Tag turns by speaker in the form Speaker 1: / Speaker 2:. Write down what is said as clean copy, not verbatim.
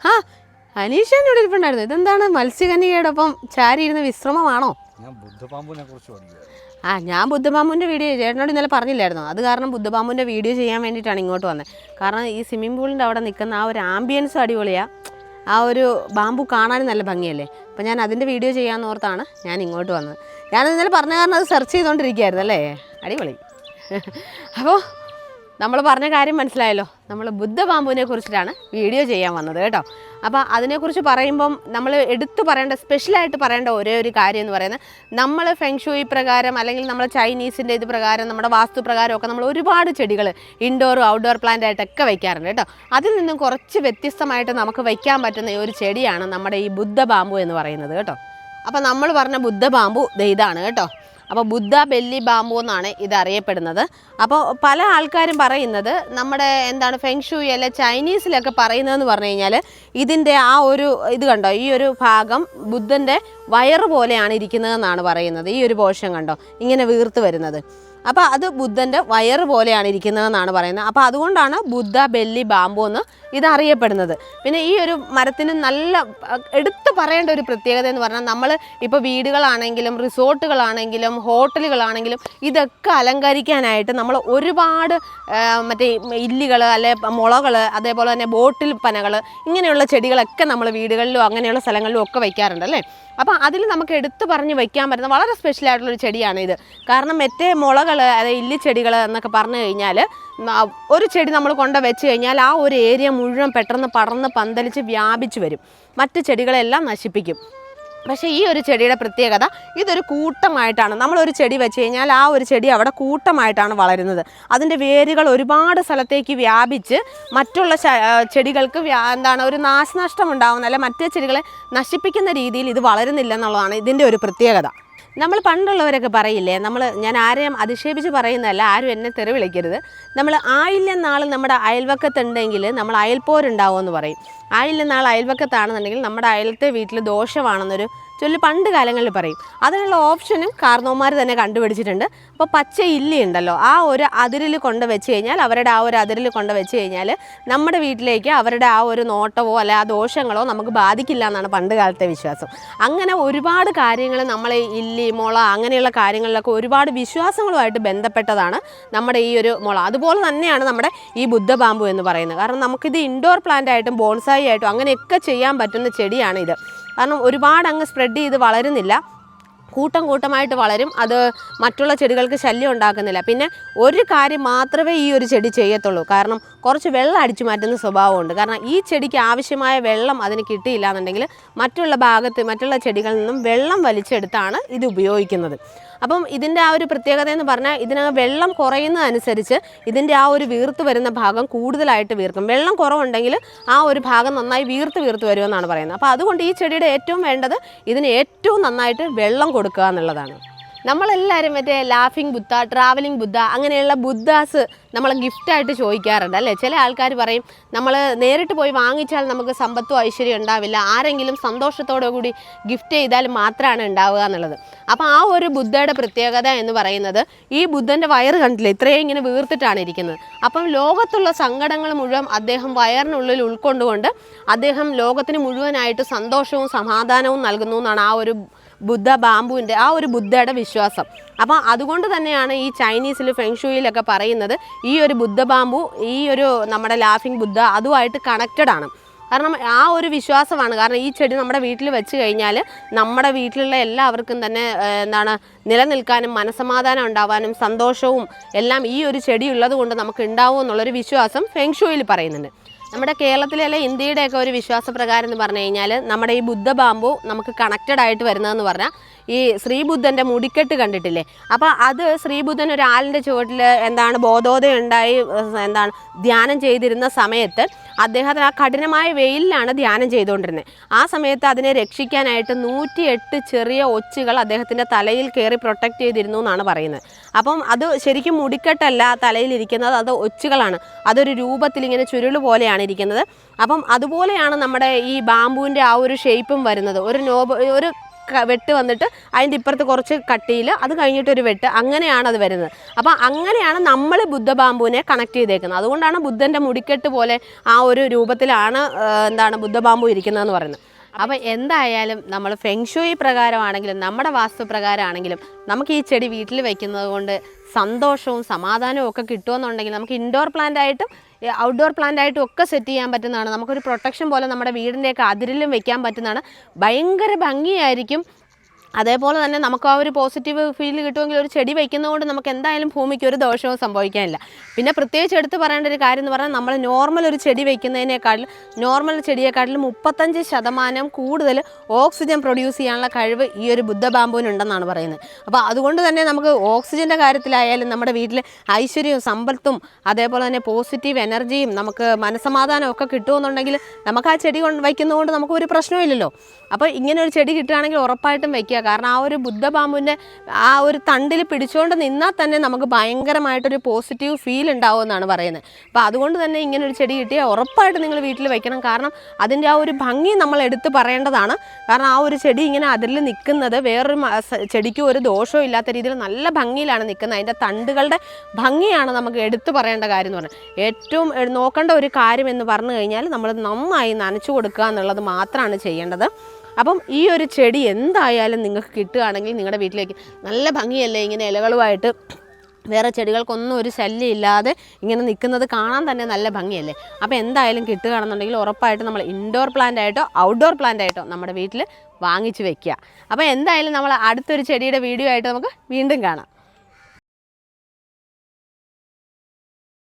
Speaker 1: ആ അനീഷ് ഇവിടെ ഇരിപ്പുണ്ടായിരുന്നു. ഇതെന്താണ് മത്സ്യകന്യകയോടൊപ്പം ചാരി ഇരുന്ന് വിശ്രമമാണോ? ഞാൻ ബുദ്ധപാമ്പുവിൻ്റെ വീഡിയോ ചേട്ടനോട് ഇന്നലെ പറഞ്ഞില്ലായിരുന്നു. അത് കാരണം ബുദ്ധപാമ്പുവിൻ്റെ വീഡിയോ ചെയ്യാൻ വേണ്ടിയിട്ടാണ് ഇങ്ങോട്ട് വന്നത്. കാരണം ഈ സ്വിമ്മിംഗ് പൂളിൻ്റെ അവിടെ നിൽക്കുന്ന ആ ഒരു ആംബിയൻസ് അടിപൊളിയാണ്. ആ ഒരു ബാമ്പു കാണാനും നല്ല ഭംഗിയല്ലേ. അപ്പോൾ ഞാൻ അതിൻ്റെ വീഡിയോ ചെയ്യാമെന്ന് ഓർത്താണ് ഞാൻ ഇങ്ങോട്ട് വന്നത്. ഞാനത് ഇന്നലെ പറഞ്ഞ കാരണം അത് സെർച്ച് ചെയ്തുകൊണ്ടിരിക്കുകയായിരുന്നു അല്ലേ. അടിപൊളി. അപ്പോൾ നമ്മൾ പറഞ്ഞ കാര്യം മനസ്സിലായല്ലോ. നമ്മൾ ബുദ്ധപാമ്പുവിനെ കുറിച്ചിട്ടാണ് വീഡിയോ ചെയ്യാൻ വന്നത് കേട്ടോ. അപ്പോൾ അതിനെക്കുറിച്ച് പറയുമ്പം നമ്മൾ എടുത്തു പറയേണ്ട, സ്പെഷ്യലായിട്ട് പറയേണ്ട ഒരേ ഒരു കാര്യം എന്ന് പറയുന്നത്, നമ്മൾ ഫെങ്ഷൂയി പ്രകാരം അല്ലെങ്കിൽ നമ്മൾ ചൈനീസിൻ്റെ ഇത് പ്രകാരം നമ്മുടെ വാസ്തു പ്രകാരമൊക്കെ നമ്മൾ ഒരുപാട് ചെടികൾ ഇൻഡോറും ഔട്ട്ഡോർ പ്ലാന്റ് ആയിട്ടൊക്കെ വയ്ക്കാറുണ്ട് കേട്ടോ. അതിൽ നിന്നും കുറച്ച് വ്യത്യസ്തമായിട്ട് നമുക്ക് വയ്ക്കാൻ പറ്റുന്ന ഒരു ചെടിയാണ് നമ്മുടെ ഈ ബുദ്ധപാമ്പു എന്ന് പറയുന്നത് കേട്ടോ. അപ്പോൾ നമ്മൾ പറഞ്ഞ ബുദ്ധപാമ്പു ഇതാണ് കേട്ടോ. അപ്പോൾ ബുദ്ധ ബെല്ലി ബാമ്പു എന്നാണ് ഇത് അറിയപ്പെടുന്നത്. അപ്പോൾ പല ആൾക്കാരും പറയുന്നത് നമ്മുടെ എന്താണ് ഫെങ്ഷൂയി അല്ലെ ചൈനീസിലൊക്കെ പറയുന്നതെന്ന് പറഞ്ഞു കഴിഞ്ഞാൽ ഇതിൻ്റെ ആ ഒരു ഇത് കണ്ടോ, ഈ ഒരു ഭാഗം ബുദ്ധൻ്റെ വയറ് പോലെയാണ് ഇരിക്കുന്നതെന്നാണ് പറയുന്നത്. ഈ ഒരു പോർഷൻ കണ്ടോ ഇങ്ങനെ വീർത്ത് വരുന്നത്. അപ്പോൾ അത് ബുദ്ധൻ്റെ വയറ് പോലെയാണ് ഇരിക്കുന്നതെന്നാണ് പറയുന്നത്. അപ്പോൾ അതുകൊണ്ടാണ് ബുദ്ധ ബെല്ലി ബാമ്പു എന്ന് ഇതറിയപ്പെടുന്നത്. പിന്നെ ഈ ഒരു മരത്തിന് നല്ല എടുത്തു പറയേണ്ട ഒരു പ്രത്യേകത എന്ന് പറഞ്ഞാൽ, നമ്മൾ ഇപ്പോൾ വീടുകളാണെങ്കിലും റിസോർട്ടുകളാണെങ്കിലും ഹോട്ടലുകളാണെങ്കിലും ഇതൊക്കെ അലങ്കരിക്കാനായിട്ട് നമ്മൾ ഒരുപാട് മറ്റേ ഇല്ലികൾ അല്ലെ മുളകൾ, അതേപോലെ തന്നെ ബോട്ടിൽ പനകൾ, ഇങ്ങനെയുള്ള ചെടികളൊക്കെ നമ്മൾ വീടുകളിലും അങ്ങനെയുള്ള സ്ഥലങ്ങളിലും ഒക്കെ വയ്ക്കാറുണ്ട് അല്ലേ. അപ്പോൾ അതിൽ നമുക്ക് എടുത്തു പറഞ്ഞ് വയ്ക്കാൻ പറ്റുന്ന വളരെ സ്പെഷ്യലായിട്ടുള്ളൊരു ചെടിയാണ് ഇത്. കാരണം മറ്റേ മുളകൾ അതായത് ഇല്ലിച്ചെടികൾ എന്നൊക്കെ പറഞ്ഞു കഴിഞ്ഞാൽ ഒരു ചെടി നമ്മൾ കൊണ്ട് വെച്ച് കഴിഞ്ഞാൽ ആ ഒരു ഏരിയ മുഴുവൻ പെട്ടെന്ന് പടർന്ന് പന്തലിച്ച് വ്യാപിച്ചു വരും, മറ്റ് ചെടികളെല്ലാം നശിപ്പിക്കും. പക്ഷേ ഈ ഒരു ചെടിയുടെ പ്രത്യേകത, ഇതൊരു കൂട്ടമായിട്ടാണ്. നമ്മളൊരു ചെടി വെച്ച് കഴിഞ്ഞാൽ ആ ഒരു ചെടി അവിടെ കൂട്ടമായിട്ടാണ് വളരുന്നത്. അതിൻ്റെ വേരുകൾ ഒരുപാട് സ്ഥലത്തേക്ക് വ്യാപിച്ച് മറ്റുള്ള ചെടികൾക്ക് ഒരു നാശനഷ്ടം ഉണ്ടാകുന്ന അല്ലെ മറ്റേ ചെടികളെ നശിപ്പിക്കുന്ന രീതിയിൽ ഇത് വളരുന്നില്ല എന്നുള്ളതാണ് ഇതിൻ്റെ ഒരു പ്രത്യേകത. നമ്മൾ പണ്ടുള്ളവരൊക്കെ പറയില്ലേ, ഞാൻ ആരെയും അധിക്ഷേപിച്ച് പറയുന്നതല്ല, ആരും എന്നെ തെറി വിളിക്കരുത്. നമ്മൾ ആയില്യം നാൾ നമ്മുടെ അയൽവക്കത്തുണ്ടെങ്കിൽ നമ്മൾ അയൽപ്പോരുണ്ടാവുമെന്ന് പറയും. ആയില്യം നാൾ അയൽവക്കത്താണെന്നുണ്ടെങ്കിൽ നമ്മുടെ അയലത്തെ വീട്ടിൽ ദോഷമാണെന്നൊരു ചൊല്ലി പണ്ട് കാലങ്ങളിൽ പറയും. അതിനുള്ള ഓപ്ഷനും കാർന്നോന്മാർ തന്നെ കണ്ടുപിടിച്ചിട്ടുണ്ട്. അപ്പോൾ പച്ച ഇല്ലി ഉണ്ടല്ലോ, ആ ഒരു അതിരിൽ കൊണ്ട് വെച്ച് കഴിഞ്ഞാൽ, അവരുടെ ആ ഒരു അതിരിൽ കൊണ്ട് വെച്ച് കഴിഞ്ഞാൽ നമ്മുടെ വീട്ടിലേക്ക് അവരുടെ ആ ഒരു നോട്ടമോ അല്ലെ ആ ദോഷങ്ങളോ നമുക്ക് ബാധിക്കില്ല എന്നാണ് പണ്ട് കാലത്തെ വിശ്വാസം. അങ്ങനെ ഒരുപാട് കാര്യങ്ങൾ നമ്മളെ ഇല്ലി മുള അങ്ങനെയുള്ള കാര്യങ്ങളിലൊക്കെ ഒരുപാട് വിശ്വാസങ്ങളുമായിട്ട് ബന്ധപ്പെട്ടതാണ് നമ്മുടെ ഈ ഒരു മുള. അതുപോലെ തന്നെയാണ് നമ്മുടെ ഈ ബുദ്ധപാമ്പു എന്ന് പറയുന്നത്. കാരണം നമുക്കിത് ഇൻഡോർ പ്ലാന്റ് ആയിട്ടും ബോൺസായി ആയിട്ടും അങ്ങനെയൊക്കെ ചെയ്യാൻ പറ്റുന്ന ചെടിയാണ് ഇത്. കാരണം ഒരുപാട് അങ്ങ് സ്പ്രെഡ് ചെയ്ത് വളരുന്നില്ല, കൂട്ടം കൂട്ടമായിട്ട് വളരും. അത് മറ്റുള്ള ചെടികൾക്ക് ശല്യം ഉണ്ടാക്കുന്നില്ല. പിന്നെ ഒരു കാര്യം മാത്രമേ ഈ ഒരു ചെടി ചെയ്യത്തുള്ളൂ, കാരണം കുറച്ച് വെള്ളം അടിച്ചു മാറ്റുന്ന സ്വഭാവമുണ്ട്. കാരണം ഈ ചെടിക്ക് ആവശ്യമായ വെള്ളം അതിന് കിട്ടിയില്ല എന്നുണ്ടെങ്കിൽ മറ്റുള്ള ചെടികളിൽ നിന്നും വെള്ളം വലിച്ചെടുത്താണ് ഇത് ഉപയോഗിക്കുന്നത്. അപ്പം ഇതിൻ്റെ ആ ഒരു പ്രത്യേകത എന്ന് പറഞ്ഞാൽ, ഇതിന് വെള്ളം കുറയുന്നതനുസരിച്ച് ഇതിൻ്റെ ആ ഒരു വീർത്ത് വരുന്ന ഭാഗം കൂടുതലായിട്ട് വീർക്കും. വെള്ളം കുറവുണ്ടെങ്കിൽ ആ ഒരു ഭാഗം നന്നായി വീർത്ത് വരുമെന്നാണ് പറയുന്നത്. അപ്പോൾ അതുകൊണ്ട് ഈ ചെടിയുടെ ഏറ്റവും വേണ്ടത് ഇതിന് ഏറ്റവും നന്നായിട്ട് വെള്ളം കൊടുക്കുക എന്നുള്ളതാണ്. നമ്മളെല്ലാവരും മറ്റേ ലാഫിംഗ് ബുദ്ധ, ട്രാവലിംഗ് ബുദ്ധ അങ്ങനെയുള്ള ബുദ്ധാസ് നമ്മൾ ഗിഫ്റ്റായിട്ട് ചോദിക്കാറുണ്ട് അല്ലേ. ചില ആൾക്കാർ പറയും നമ്മൾ നേരിട്ട് പോയി വാങ്ങിച്ചാൽ നമുക്ക് സമ്പത്തും ഐശ്വര്യം ഉണ്ടാവില്ല, ആരെങ്കിലും സന്തോഷത്തോടു കൂടി ഗിഫ്റ്റ് ചെയ്താൽ മാത്രമാണ് ഉണ്ടാവുക എന്നുള്ളത്. അപ്പോൾ ആ ഒരു ബുദ്ധയുടെ പ്രത്യേകത എന്ന് പറയുന്നത്, ഈ ബുദ്ധൻ്റെ വയറ് കണ്ടില്ലേ, ഇത്രയും ഇങ്ങനെ വീർത്തിട്ടാണ് ഇരിക്കുന്നത്. അപ്പം ലോകത്തുള്ള സങ്കടങ്ങൾ മുഴുവൻ അദ്ദേഹം വയറിനുള്ളിൽ ഉൾക്കൊണ്ടുകൊണ്ട് അദ്ദേഹം ലോകത്തിന് മുഴുവനായിട്ട് സന്തോഷവും സമാധാനവും നൽകുന്നു എന്നാണ് ആ ഒരു ബുദ്ധ ബാമ്പുവിൻ്റെ ആ ഒരു ബുദ്ധയുടെ വിശ്വാസം. അപ്പോൾ അതുകൊണ്ട് തന്നെയാണ് ഈ ചൈനീസിൽ ഫെങ്ഷൂയിലൊക്കെ പറയുന്നത് ഈ ഒരു ബുദ്ധ ബാമ്പു, ഈ ഒരു നമ്മുടെ ലാഫിംഗ് ബുദ്ധ അതുമായിട്ട് കണക്റ്റഡ് ആണ്. കാരണം ആ ഒരു വിശ്വാസമാണ്. കാരണം ഈ ചെടി നമ്മുടെ വീട്ടിൽ വെച്ച് കഴിഞ്ഞാൽ നമ്മുടെ വീട്ടിലുള്ള എല്ലാവർക്കും തന്നെ നിലനിൽക്കാനും മനസ്സമാധാനം ഉണ്ടാവാനും സന്തോഷവും എല്ലാം ഈ ഒരു ചെടി ഉള്ളത് കൊണ്ട് നമുക്ക് ഉണ്ടാവും എന്നുള്ളൊരു വിശ്വാസം ഫെങ്ഷൂയിൽ പറയുന്നുണ്ട്. നമ്മുടെ കേരളത്തിലെ അല്ലെ ഇന്ത്യയുടെയൊക്കെ ഒരു വിശ്വാസപ്രകാരം എന്ന് പറഞ്ഞു കഴിഞ്ഞാൽ, നമ്മുടെ ഈ ബുദ്ധ ബാമ്പു നമുക്ക് കണക്റ്റഡ് ആയിട്ട് വരുന്നതെന്ന് പറഞ്ഞാൽ ഈ ശ്രീബുദ്ധൻ്റെ മുടിക്കെട്ട് കണ്ടിട്ടില്ലേ. അപ്പോൾ അത് ശ്രീബുദ്ധൻ ഒരു ആലിൻ്റെ ചുവട്ടിൽ ബോധോദയം ഉണ്ടായി ധ്യാനം ചെയ്തിരുന്ന സമയത്ത് അദ്ദേഹത്തിന് ആ കഠിനമായ വെയിലിലാണ് ധ്യാനം ചെയ്തുകൊണ്ടിരുന്നത്. ആ സമയത്ത് അതിനെ രക്ഷിക്കാനായിട്ട് 108 ചെറിയ ഒച്ചുകൾ അദ്ദേഹത്തിൻ്റെ തലയിൽ കയറി പ്രൊട്ടക്റ്റ് ചെയ്തിരുന്നു എന്നാണ് പറയുന്നത്. അപ്പം അത് ശരിക്കും മുടിക്കെട്ടല്ല തലയിലിരിക്കുന്നത്, അത് ഒച്ചുകളാണ്. അതൊരു രൂപത്തിൽ ഇങ്ങനെ ചുരുൾ പോലെയാണ് ഇരിക്കുന്നത്. അപ്പം അതുപോലെയാണ് നമ്മുടെ ഈ ബാമ്പുവിൻ്റെ ആ ഒരു ഷേപ്പും വരുന്നത്. ഒരു വെട്ട് വന്നിട്ട് അതിൻ്റെ ഇപ്പുറത്ത് കുറച്ച് കട്ടിയിൽ, അത് കഴിഞ്ഞിട്ടൊരു വെട്ട്, അങ്ങനെയാണ് അത് വരുന്നത്. അപ്പോൾ അങ്ങനെയാണ് നമ്മൾ ബുദ്ധ ബാമ്പുവിനെ കണക്ട് ചെയ്തേക്കുന്നത്. അതുകൊണ്ടാണ് ബുദ്ധൻ്റെ മുടിക്കെട്ട് പോലെ ആ ഒരു രൂപത്തിലാണ് ബുദ്ധ ബാമ്പു ഇരിക്കുന്നതെന്ന് പറയുന്നത്. അപ്പോൾ എന്തായാലും നമ്മൾ ഫെങ്ഷുയി പ്രകാരമാണെങ്കിലും നമ്മുടെ വാസ്തു പ്രകാരമാണെങ്കിലും നമുക്ക് ഈ ചെടി വീട്ടിൽ വയ്ക്കുന്നത് കൊണ്ട് സന്തോഷവും സമാധാനവും ഒക്കെ കിട്ടുമെന്നുണ്ടെങ്കിൽ നമുക്ക് ഇൻഡോർ പ്ലാന്റ് ആയിട്ടും ഔട്ട്ഡോർ പ്ലാന്റ് ആയിട്ടും ഒക്കെ സെറ്റ് ചെയ്യാൻ പറ്റുന്നതാണ്. നമുക്കൊരു പ്രൊട്ടക്ഷൻ പോലെ നമ്മുടെ വീടിൻ്റെയൊക്കെ അതിരിലും വെക്കാൻ പറ്റുന്നതാണ്. ഭയങ്കര ഭംഗിയായിരിക്കും. അതേപോലെ തന്നെ നമുക്ക് ആ ഒരു പോസിറ്റീവ് ഫീൽ കിട്ടുമെങ്കിൽ ഒരു ചെടി വയ്ക്കുന്നതുകൊണ്ട് നമുക്ക് എന്തായാലും ഭൂമിക്ക് ഒരു ദോഷവും സംഭവിക്കാനില്ല. പിന്നെ പ്രത്യേകിച്ച് എടുത്ത് പറയേണ്ട ഒരു കാര്യം എന്ന് പറഞ്ഞാൽ നമ്മൾ നോർമൽ ഒരു ചെടി വയ്ക്കുന്നതിനേക്കാളും നോർമൽ ചെടിയെക്കാട്ടിലും 35% കൂടുതൽ ഓക്സിജൻ പ്രൊഡ്യൂസ് ചെയ്യാനുള്ള കഴിവ് ഈ ഒരു ബുദ്ധ ബാമ്പുവിനുണ്ടെന്നാണ് പറയുന്നത്. അപ്പോൾ അതുകൊണ്ട് തന്നെ നമുക്ക് ഓക്സിജൻ്റെ കാര്യത്തിലായാലും നമ്മുടെ വീട്ടിൽ ഐശ്വര്യവും സമ്പത്തും അതേപോലെ തന്നെ പോസിറ്റീവ് എനർജിയും നമുക്ക് മനസ്സമാധാനം ഒക്കെ കിട്ടുമെന്നുണ്ടെങ്കിൽ നമുക്ക് ആ ചെടി വയ്ക്കുന്നതുകൊണ്ട് നമുക്ക് ഒരു പ്രശ്നമില്ലല്ലോ. അപ്പോൾ ഇങ്ങനെ ഒരു ചെടി കിട്ടുകയാണെങ്കിൽ ഉറപ്പായിട്ടും വയ്ക്കുക. കാരണം ആ ഒരു ബുദ്ധ ബാമ്പുവിൻ്റെ ആ ഒരു തണ്ടിൽ പിടിച്ചുകൊണ്ട് നിന്നാൽ തന്നെ നമുക്ക് ഭയങ്കരമായിട്ടൊരു പോസിറ്റീവ് ഫീൽ ഉണ്ടാവുമെന്നാണ് പറയുന്നത്. അപ്പോൾ അതുകൊണ്ട് തന്നെ ഇങ്ങനെ ഒരു ചെടി കിട്ടിയാൽ ഉറപ്പായിട്ട് നിങ്ങൾ വീട്ടിൽ വെക്കണം. കാരണം അതിൻ്റെ ആ ഒരു ഭംഗി നമ്മൾ എടുത്ത് പറയേണ്ടതാണ്. കാരണം ആ ഒരു ചെടി ഇങ്ങനെ അതിൽ നിൽക്കുന്നത് വേറൊരു ചെടിക്കും ഒരു ദോഷവും ഇല്ലാത്ത രീതിയിൽ നല്ല ഭംഗിയിലാണ് നിൽക്കുന്നത്. അതിൻ്റെ തണ്ടുകളുടെ ഭംഗിയാണ് നമുക്ക് എടുത്തു പറയേണ്ട കാര്യം എന്ന് പറഞ്ഞാൽ. ഏറ്റവും നോക്കേണ്ട ഒരു കാര്യം എന്ന് പറഞ്ഞു കഴിഞ്ഞാൽ നമ്മൾ നന്നായി നനച്ചു കൊടുക്കുക എന്നുള്ളത് മാത്രമാണ് ചെയ്യേണ്ടത്. അപ്പം ഈ ഒരു ചെടി എന്തായാലും നിങ്ങൾക്ക് കിട്ടുകയാണെങ്കിൽ നിങ്ങളുടെ വീട്ടിലേക്ക് നല്ല ഭംഗിയല്ലേ, ഇങ്ങനെ ഇലകളുമായിട്ട് വേറെ ചെടികൾക്കൊന്നും ഒരു ശല്യം ഇല്ലാതെ ഇങ്ങനെ നിൽക്കുന്നത് കാണാൻ തന്നെ നല്ല ഭംഗിയല്ലേ. അപ്പോൾ എന്തായാലും കിട്ടുകയാണെന്നുണ്ടെങ്കിൽ ഉറപ്പായിട്ട് നമ്മൾ ഇൻഡോർ പ്ലാന്റ് ആയിട്ടോ ഔട്ട്ഡോർ പ്ലാന്റ് ആയിട്ടോ നമ്മുടെ വീട്ടിൽ വാങ്ങിച്ച് വെക്കുക. അപ്പോൾ എന്തായാലും നമ്മൾ അടുത്തൊരു ചെടിയുടെ വീഡിയോ ആയിട്ട് നമുക്ക് വീണ്ടും കാണാം.